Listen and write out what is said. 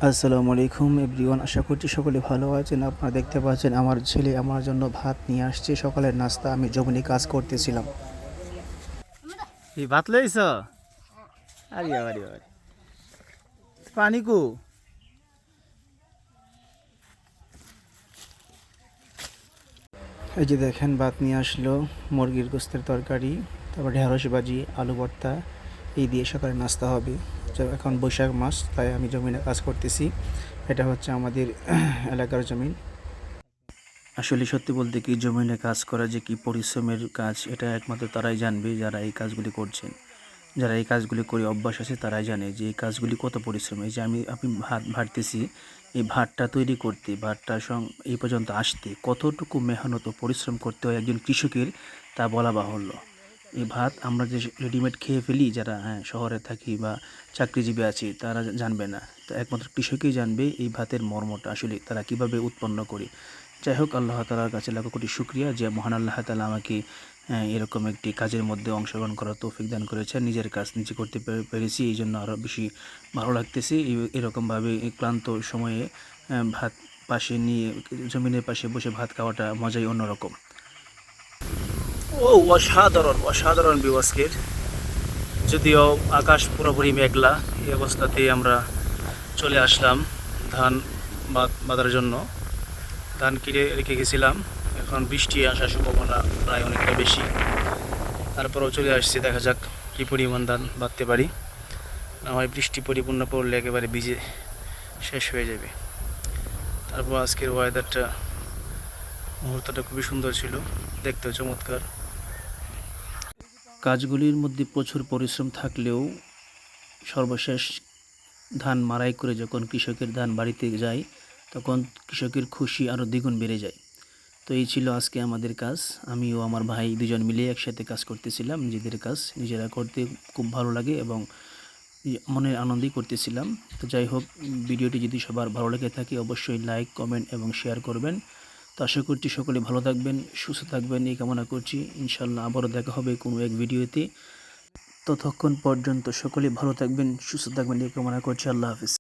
আসসালামু আলাইকুম এভরিওয়ান, আশা করছি সকলে ভালো আছেন। আপনারা দেখতে পাচ্ছেন আমার ছেলে আমার জন্য ভাত নিয়ে আসছে। সকালের নাস্তা আমি জমিনে কাজ করতেছিলাম। এই ভাত লইছ? আরে আরে আরে, পানি কো? এই যে দেখেন ভাত নিয়ে আসলো, মুরগির গোস্তের তরকারি, তারপর ঢেঁড়স ভাজি, আলু ভর্তা। এই দিয়ে সকালে নাস্তা হবে। এখন বৈশাখ মাস, তাই আমি জমিনে কাজ করতেছি। এটা হচ্ছে আমাদের এলাকার জমিন। আসলে সত্যি বলতে কি, জমিনে কাজ করা যে কি পরিশ্রমের কাজ, এটা একমাত্র তারাই জানবে যারা এই কাজগুলি করছেন। যারা এই কাজগুলি করে অভ্যাস আছে তারাই জানে যে এই কাজগুলি কত পরিশ্রম। এই যে আমি ভাত ভাঁড়তেছি, এই ভাতটা তৈরি করতে, ভাতটা এই পর্যন্ত আসতে কতটুকু মেহনত ও পরিশ্রম করতে হয় একজন কৃষকের, তা বলা বাহুল্য। এই ভাত আমরা যে রেডিমেড খেয়ে ফেলি, যারা শহরে থাকি বা চাকরিজীবী আছি, তারা জানবে না। তো একমাত্র কৃষকই জানবে এই ভাতের মর্মটা, আসলে তারা কিভাবে উৎপন্ন করে। যাই হোক, আল্লাহ তাআলার কাছে লাখো কোটি শুকরিয়া যে মহান আল্লাহ তাআলা আমাকে এরকম একটি কাজের মধ্যে অংশগ্রহণ করার তৌফিক দান করেছেন। নিজের কাজ নিজে করতে পেরেছি, এই জন্য আরও বেশি ভালো লাগতেছে। এরকমভাবে এই ক্লান্ত সময়ে ভাত পাশে নিয়ে জমিনের পাশে বসে ভাত খাওয়াটা মজাই অন্যরকম। ও অসাধারণ অসাধারণ ভিউ আজকের। যদিও আকাশ পুরোপুরি মেঘলা, এই অবস্থাতেই আমরা চলে আসলাম ধান বাঁধার জন্য। ধান কিনে রেখে গেছিলাম, এখন বৃষ্টি আসার সম্ভাবনা প্রায় অনেকটা বেশি। তারপরেও চলে আসছি, দেখা যাক কী পরিমাণ ধান বাঁধতে পারি। না হয় বৃষ্টি পরিপূর্ণ পড়লে একেবারে ভিজে শেষ হয়ে যাবে। তারপর আজকের ওয়েদারটা, মুহূর্তটা খুবই সুন্দর ছিল, দেখতেও চমৎকার। কাজগুলির মধ্যে প্রচুর পরিশ্রম থাকলেও সর্বশেষ ধান মাড়াই করে যখন কৃষকের ধান বাড়িতে যায়, তখন কৃষকের খুশি আরও দ্বিগুণ বেড়ে যায়। তো এই ছিল আজকে আমাদের কাজ। আমি ও আমার ভাই দুজন মিলে একসাথে কাজ করতেছিলাম। নিজেদের কাজ নিজেরা করতে খুব ভালো লাগে এবং মনের আনন্দেই করতেছিলাম। তো যাই হোক, ভিডিওটি যদি সবার ভালো লেগে থাকে অবশ্যই লাইক, কমেন্ট এবং শেয়ার করবেন। তো আশা করছি সকলে ভালো থাকবেন, সুস্থ থাকবেন, এই কামনা করছি। ইনশাল্লাহ আবারও দেখা হবে কোনো এক ভিডিওতে। ততক্ষণ পর্যন্ত সকলে ভালো থাকবেন, সুস্থ থাকবেন, এই কামনা করছি। আল্লাহ হাফিজ।